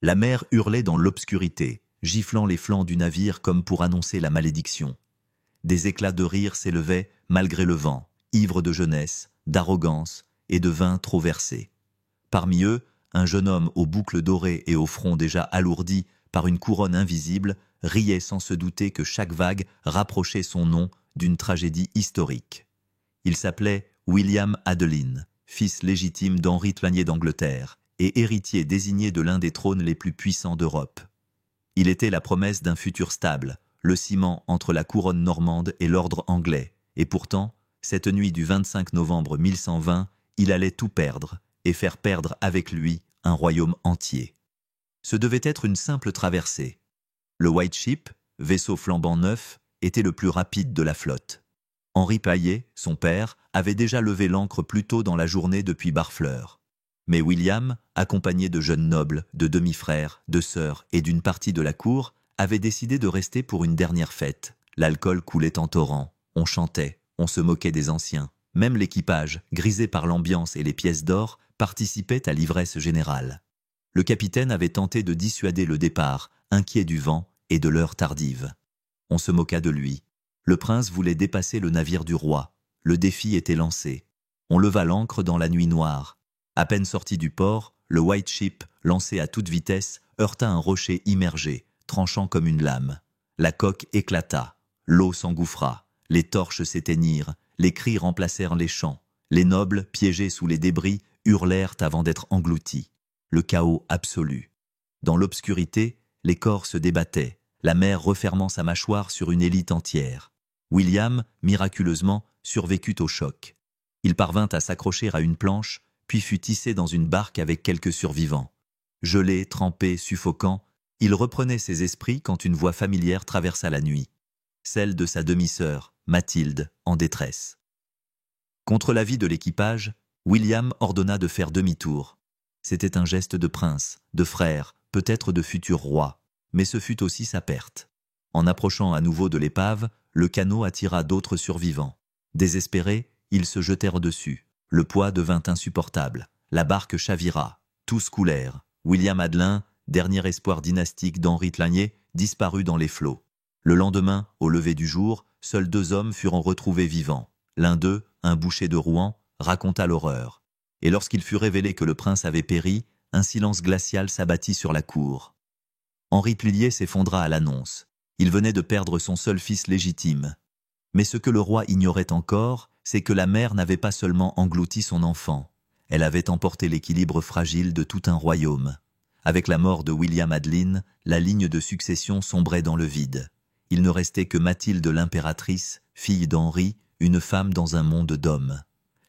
La mer hurlait dans l'obscurité, giflant les flancs du navire comme pour annoncer la malédiction. Des éclats de rire s'élevaient malgré le vent, ivres de jeunesse, d'arrogance et de vin trop versé. Parmi eux, un jeune homme aux boucles dorées et au front déjà alourdi par une couronne invisible riait sans se douter que chaque vague rapprochait son nom d'une tragédie historique. Il s'appelait William Adeline, fils légitime d'Henri Toigné d'Angleterre et héritier désigné de l'un des trônes les plus puissants d'Europe. Il était la promesse d'un futur stable, le ciment entre la couronne normande et l'ordre anglais, et pourtant, cette nuit du 25 novembre 1120, il allait tout perdre et faire perdre avec lui un royaume entier. Ce devait être une simple traversée. Le White Ship, vaisseau flambant neuf, était le plus rapide de la flotte. Henri Paillet, son père, avait déjà levé l'ancre plus tôt dans la journée depuis Barfleur. Mais William, accompagné de jeunes nobles, de demi-frères, de sœurs et d'une partie de la cour, avait décidé de rester pour une dernière fête. L'alcool coulait en torrent, on chantait, on se moquait des anciens. Même l'équipage, grisé par l'ambiance et les pièces d'or, participait à l'ivresse générale. Le capitaine avait tenté de dissuader le départ, inquiet du vent et de l'heure tardive. On se moqua de lui. Le prince voulait dépasser le navire du roi. Le défi était lancé. On leva l'ancre dans la nuit noire. À peine sorti du port, le White Ship, lancé à toute vitesse, heurta un rocher immergé, tranchant comme une lame. La coque éclata. L'eau s'engouffra. Les torches s'éteignirent. Les cris remplacèrent les chants. Les nobles, piégés sous les débris, hurlèrent avant d'être engloutis. Le chaos absolu. Dans l'obscurité, les corps se débattaient, la mer refermant sa mâchoire sur une élite entière. William, miraculeusement, survécut au choc. Il parvint à s'accrocher à une planche, puis fut tissé dans une barque avec quelques survivants. Gelé, trempé, suffocant, il reprenait ses esprits quand une voix familière traversa la nuit. Celle de sa demi-sœur, Mathilde, en détresse. Contre l'avis de l'équipage, William ordonna de faire demi-tour. C'était un geste de prince, de frère, peut-être de futur roi, mais ce fut aussi sa perte. En approchant à nouveau de l'épave, le canot attira d'autres survivants. Désespérés, ils se jetèrent dessus. Le poids devint insupportable. La barque chavira. Tous coulèrent. William Adelin, dernier espoir dynastique d'Henri Toigné, disparut dans les flots. Le lendemain, au lever du jour, seuls 2 hommes furent retrouvés vivants. L'un d'eux, un boucher de Rouen, raconta l'horreur. Et lorsqu'il fut révélé que le prince avait péri, un silence glacial s'abattit sur la cour. Henri Plier s'effondra à l'annonce. Il venait de perdre son seul fils légitime. Mais ce que le roi ignorait encore, c'est que la mer n'avait pas seulement englouti son enfant. Elle avait emporté l'équilibre fragile de tout un royaume. Avec la mort de William Adeline, la ligne de succession sombrait dans le vide. Il ne restait que Mathilde l'impératrice, fille d'Henri, une femme dans un monde d'hommes.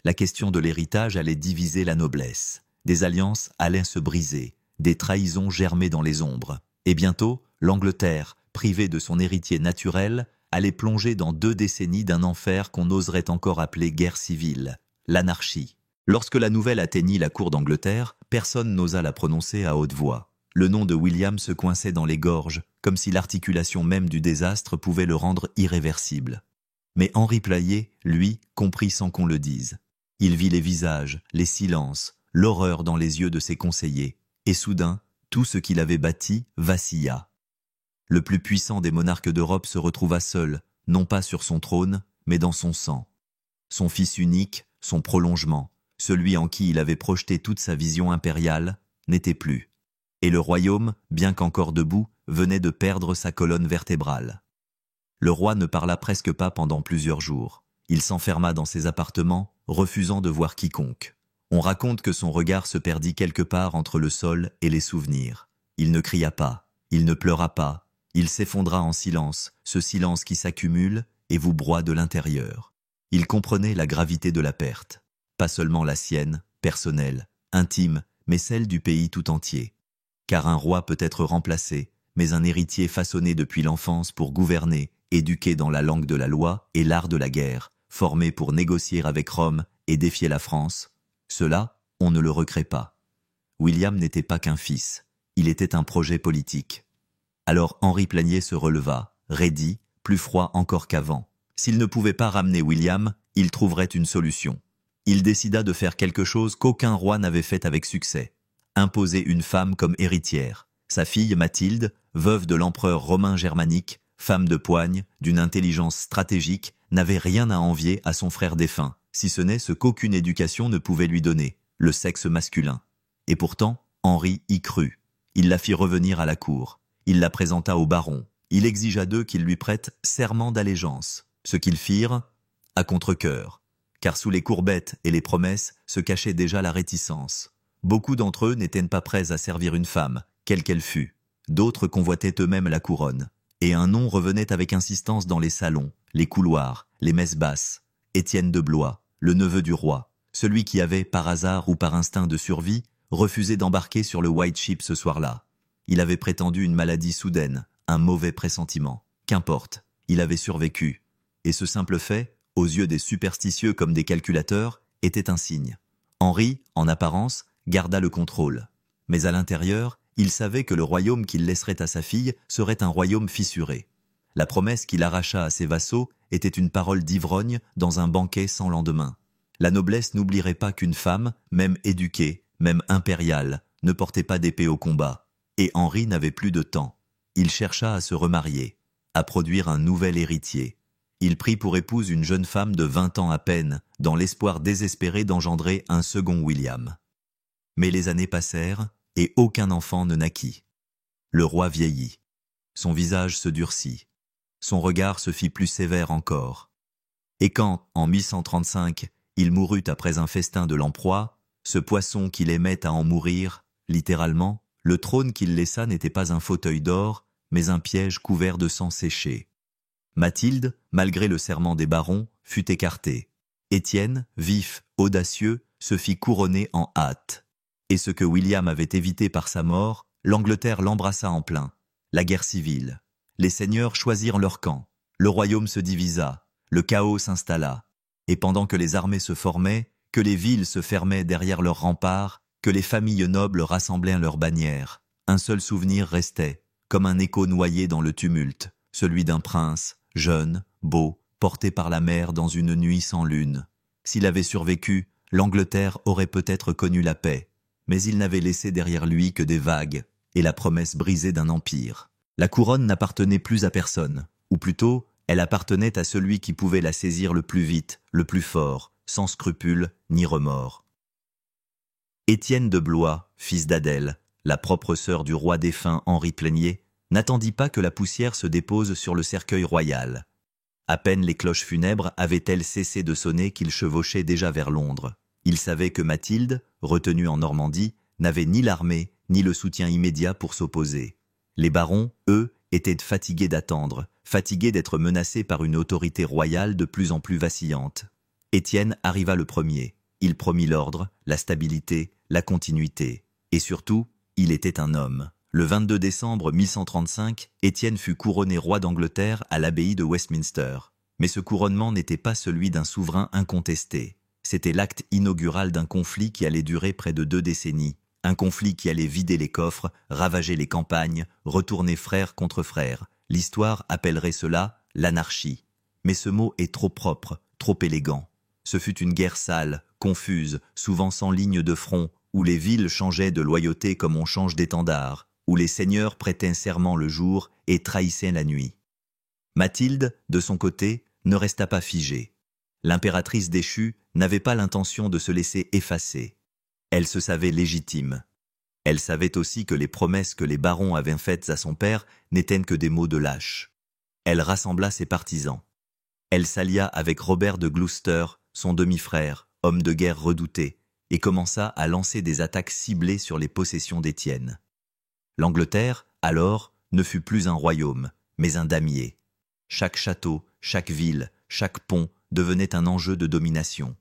La question de l'héritage allait diviser la noblesse. Des alliances allaient se briser, des trahisons germer dans les ombres. Et bientôt, l'Angleterre, privée de son héritier naturel, allait plonger dans 2 décennies d'un enfer qu'on oserait encore appeler guerre civile, l'anarchie. Lorsque la nouvelle atteignit la cour d'Angleterre, personne n'osa la prononcer à haute voix. Le nom de William se coinçait dans les gorges, comme si l'articulation même du désastre pouvait le rendre irréversible. Mais Henri Plier, lui, comprit sans qu'on le dise. Il vit les visages, les silences, l'horreur dans les yeux de ses conseillers, et soudain, tout ce qu'il avait bâti vacilla. Le plus puissant des monarques d'Europe se retrouva seul, non pas sur son trône, mais dans son sang. Son fils unique, son prolongement, celui en qui il avait projeté toute sa vision impériale, n'était plus. Et le royaume, bien qu'encore debout, venait de perdre sa colonne vertébrale. Le roi ne parla presque pas pendant plusieurs jours. Il s'enferma dans ses appartements, refusant de voir quiconque. On raconte que son regard se perdit quelque part entre le sol et les souvenirs. Il ne cria pas, il ne pleura pas, il s'effondra en silence, ce silence qui s'accumule et vous broie de l'intérieur. Il comprenait la gravité de la perte, pas seulement la sienne, personnelle, intime, mais celle du pays tout entier. Car un roi peut être remplacé, mais un héritier façonné depuis l'enfance pour gouverner, éduqué dans la langue de la loi et l'art de la guerre, formé pour négocier avec Rome et défier la France, cela, on ne le recrée pas. William n'était pas qu'un fils, il était un projet politique. Alors Henri Plier se releva, raidi, plus froid encore qu'avant. S'il ne pouvait pas ramener William, il trouverait une solution. Il décida de faire quelque chose qu'aucun roi n'avait fait avec succès. Imposer une femme comme héritière. Sa fille Mathilde, veuve de l'empereur romain germanique, femme de poigne, d'une intelligence stratégique, n'avait rien à envier à son frère défunt, si ce n'est ce qu'aucune éducation ne pouvait lui donner, le sexe masculin. Et pourtant, Henri y crut. Il la fit revenir à la cour. Il la présenta au baron. Il exigea d'eux qu'ils lui prêtent serment d'allégeance, ce qu'ils firent à contre-cœur, car sous les courbettes et les promesses se cachait déjà la réticence. Beaucoup d'entre eux n'étaient pas prêts à servir une femme, quelle qu'elle fût. D'autres convoitaient eux-mêmes la couronne. Et un nom revenait avec insistance dans les salons, les couloirs, les messes basses. Étienne de Blois, le neveu du roi, celui qui avait, par hasard ou par instinct de survie, refusé d'embarquer sur le White Ship ce soir-là. Il avait prétendu une maladie soudaine, un mauvais pressentiment. Qu'importe, il avait survécu. Et ce simple fait, aux yeux des superstitieux comme des calculateurs, était un signe. Henri, en apparence, garda le contrôle. Mais à l'intérieur, il savait que le royaume qu'il laisserait à sa fille serait un royaume fissuré. La promesse qu'il arracha à ses vassaux était une parole d'ivrogne dans un banquet sans lendemain. La noblesse n'oublierait pas qu'une femme, même éduquée, même impériale, ne portait pas d'épée au combat. Et Henri n'avait plus de temps. Il chercha à se remarier, à produire un nouvel héritier. Il prit pour épouse une jeune femme de 20 ans à peine, dans l'espoir désespéré d'engendrer un second William. Mais les années passèrent, et aucun enfant ne naquit. Le roi vieillit. Son visage se durcit. Son regard se fit plus sévère encore. Et quand, en 1135, il mourut après un festin de lamproie, ce poisson qu'il aimait à en mourir, littéralement, le trône qu'il laissa n'était pas un fauteuil d'or, mais un piège couvert de sang séché. Mathilde, malgré le serment des barons, fut écartée. Étienne, vif, audacieux, se fit couronner en hâte. Et ce que William avait évité par sa mort, l'Angleterre l'embrassa en plein. La guerre civile. Les seigneurs choisirent leur camp. Le royaume se divisa. Le chaos s'installa. Et pendant que les armées se formaient, que les villes se fermaient derrière leurs remparts, que les familles nobles rassemblaient leurs bannières, un seul souvenir restait, comme un écho noyé dans le tumulte, celui d'un prince, jeune, beau, porté par la mer dans une nuit sans lune. S'il avait survécu, l'Angleterre aurait peut-être connu la paix, mais il n'avait laissé derrière lui que des vagues et la promesse brisée d'un empire. La couronne n'appartenait plus à personne, ou plutôt, elle appartenait à celui qui pouvait la saisir le plus vite, le plus fort, sans scrupules ni remords. Étienne de Blois, fils d'Adèle, la propre sœur du roi défunt Henri Plénier, n'attendit pas que la poussière se dépose sur le cercueil royal. À peine les cloches funèbres avaient-elles cessé de sonner qu'il chevauchait déjà vers Londres. Il savait que Mathilde, retenue en Normandie, n'avait ni l'armée ni le soutien immédiat pour s'opposer. Les barons, eux, étaient fatigués d'attendre, fatigués d'être menacés par une autorité royale de plus en plus vacillante. Étienne arriva le premier. Il promit l'ordre, la stabilité, la continuité. Et surtout, il était un homme. Le 22 décembre 1135, Étienne fut couronné roi d'Angleterre à l'abbaye de Westminster. Mais ce couronnement n'était pas celui d'un souverain incontesté. C'était l'acte inaugural d'un conflit qui allait durer près de 2 décennies. Un conflit qui allait vider les coffres, ravager les campagnes, retourner frère contre frère. L'histoire appellerait cela l'anarchie. Mais ce mot est trop propre, trop élégant. Ce fut une guerre sale, confuse, souvent sans ligne de front, où les villes changeaient de loyauté comme on change d'étendard, où les seigneurs prêtaient serment le jour et trahissaient la nuit. Mathilde, de son côté, ne resta pas figée. L'impératrice déchue n'avait pas l'intention de se laisser effacer. Elle se savait légitime. Elle savait aussi que les promesses que les barons avaient faites à son père n'étaient que des mots de lâche. Elle rassembla ses partisans. Elle s'allia avec Robert de Gloucester, son demi-frère, homme de guerre redouté, et commença à lancer des attaques ciblées sur les possessions d'Étienne. L'Angleterre, alors, ne fut plus un royaume, mais un damier. Chaque château, chaque ville, chaque pont devenait un enjeu de domination.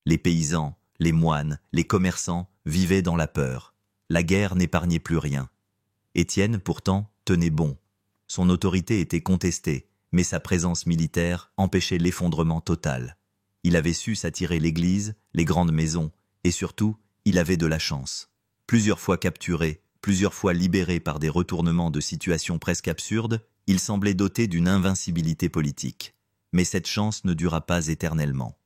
Les paysans, les moines, les commerçants vivaient dans la peur. La guerre n'épargnait plus rien. Étienne, pourtant, tenait bon. Son autorité était contestée, mais sa présence militaire empêchait l'effondrement total. Il avait su s'attirer l'église, les grandes maisons, et surtout, il avait de la chance. Plusieurs fois capturé, plusieurs fois libéré par des retournements de situations presque absurdes, il semblait doté d'une invincibilité politique. Mais cette chance ne dura pas éternellement.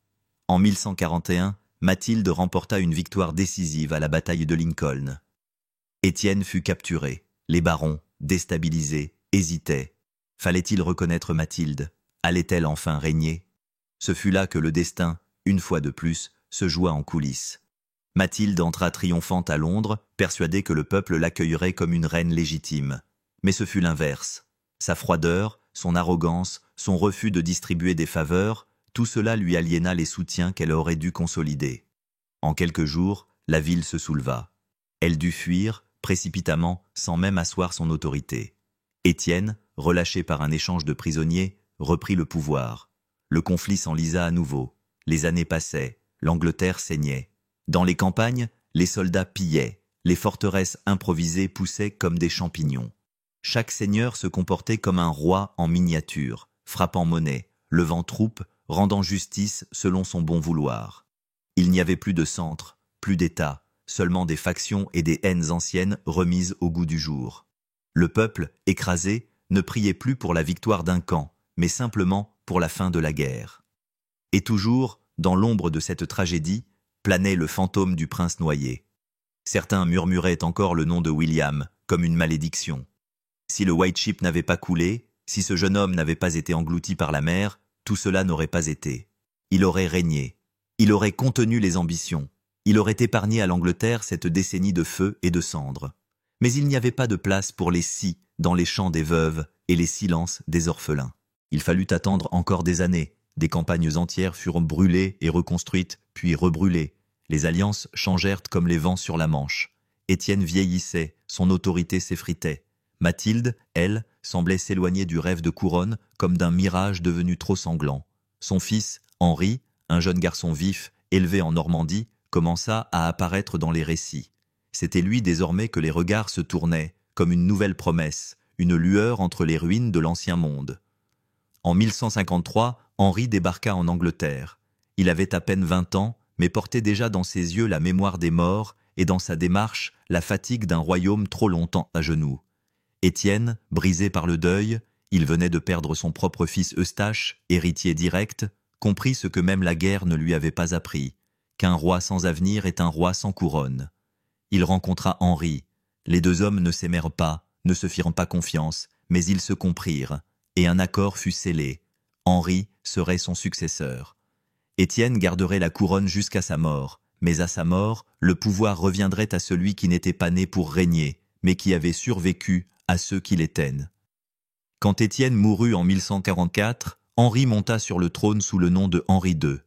En 1141, Mathilde remporta une victoire décisive à la bataille de Lincoln. Étienne fut capturé. Les barons, déstabilisés, hésitaient. Fallait-il reconnaître Mathilde? Allait-elle enfin régner? Ce fut là que le destin, une fois de plus, se joua en coulisses. Mathilde entra triomphante à Londres, persuadée que le peuple l'accueillerait comme une reine légitime. Mais ce fut l'inverse. Sa froideur, son arrogance, son refus de distribuer des faveurs, tout cela lui aliéna les soutiens qu'elle aurait dû consolider. En quelques jours, la ville se souleva. Elle dut fuir, précipitamment, sans même asseoir son autorité. Étienne, relâché par un échange de prisonniers, reprit le pouvoir. Le conflit s'enlisa à nouveau. Les années passaient, l'Angleterre saignait. Dans les campagnes, les soldats pillaient, les forteresses improvisées poussaient comme des champignons. Chaque seigneur se comportait comme un roi en miniature, frappant monnaie, levant troupes, rendant justice selon son bon vouloir. Il n'y avait plus de centre, plus d'État, seulement des factions et des haines anciennes remises au goût du jour. Le peuple, écrasé, ne priait plus pour la victoire d'un camp, mais simplement pour la fin de la guerre. Et toujours, dans l'ombre de cette tragédie, planait le fantôme du prince noyé. Certains murmuraient encore le nom de William, comme une malédiction. Si le White Ship n'avait pas coulé, si ce jeune homme n'avait pas été englouti par la mer, tout cela n'aurait pas été. Il aurait régné. Il aurait contenu les ambitions. Il aurait épargné à l'Angleterre cette décennie de feu et de cendres. Mais il n'y avait pas de place pour les si dans les champs des veuves et les silences des orphelins. Il fallut attendre encore des années. Des campagnes entières furent brûlées et reconstruites, puis rebrûlées. Les alliances changèrent comme les vents sur la Manche. Étienne vieillissait, son autorité s'effritait. Mathilde, elle, semblait s'éloigner du rêve de couronne comme d'un mirage devenu trop sanglant. Son fils, Henri, un jeune garçon vif, élevé en Normandie, commença à apparaître dans les récits. C'était lui désormais que les regards se tournaient, comme une nouvelle promesse, une lueur entre les ruines de l'ancien monde. En 1153, Henri débarqua en Angleterre. Il avait à peine 20 ans, mais portait déjà dans ses yeux la mémoire des morts et dans sa démarche la fatigue d'un royaume trop longtemps à genoux. Étienne, brisé par le deuil, il venait de perdre son propre fils Eustache, héritier direct, comprit ce que même la guerre ne lui avait pas appris, qu'un roi sans avenir est un roi sans couronne. Il rencontra Henri. Les deux hommes ne s'aimèrent pas, ne se firent pas confiance, mais ils se comprirent, et un accord fut scellé. Henri serait son successeur. Étienne garderait la couronne jusqu'à sa mort, mais à sa mort, le pouvoir reviendrait à celui qui n'était pas né pour régner, mais qui avait survécu à ceux qui l'étaient. Quand Étienne mourut en 1144, Henri monta sur le trône sous le nom de Henri II.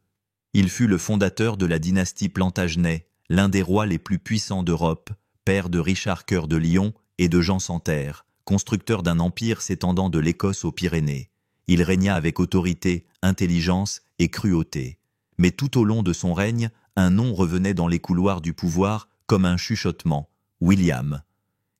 Il fut le fondateur de la dynastie Plantagenet, l'un des rois les plus puissants d'Europe, père de Richard Cœur de Lion et de Jean sans Terre, constructeur d'un empire s'étendant de l'Écosse aux Pyrénées. Il régna avec autorité, intelligence et cruauté. Mais tout au long de son règne, un nom revenait dans les couloirs du pouvoir comme un chuchotement, William.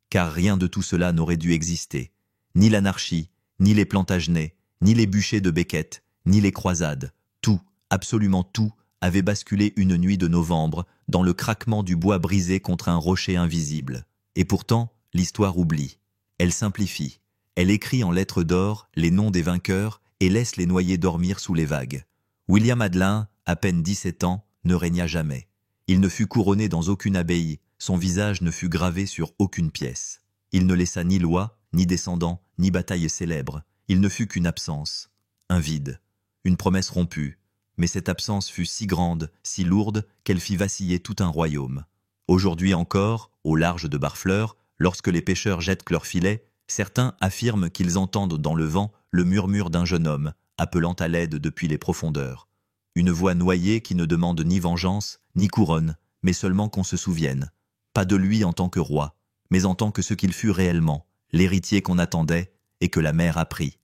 Car rien de tout cela n'aurait dû exister. Ni l'anarchie, ni les Plantagenets, ni les bûchers de Becket, ni les croisades. Tout, absolument tout, avait basculé une nuit de novembre dans le craquement du bois brisé contre un rocher invisible. Et pourtant, l'histoire oublie. Elle simplifie. Elle écrit en lettres d'or les noms des vainqueurs et laisse les noyés dormir sous les vagues. William Adelin, à peine 17 ans, ne régna jamais. Il ne fut couronné dans aucune abbaye, son visage ne fut gravé sur aucune pièce. Il ne laissa ni loi, ni descendants, ni bataille célèbre. Il ne fut qu'une absence, un vide, une promesse rompue. Mais cette absence fut si grande, si lourde, qu'elle fit vaciller tout un royaume. Aujourd'hui encore, au large de Barfleur, lorsque les pêcheurs jettent leurs filets, certains affirment qu'ils entendent dans le vent le murmure d'un jeune homme, appelant à l'aide depuis les profondeurs. Une voix noyée qui ne demande ni vengeance, ni couronne, mais seulement qu'on se souvienne. Pas de lui en tant que roi, mais en tant que ce qu'il fut réellement, l'héritier qu'on attendait et que la mer a pris.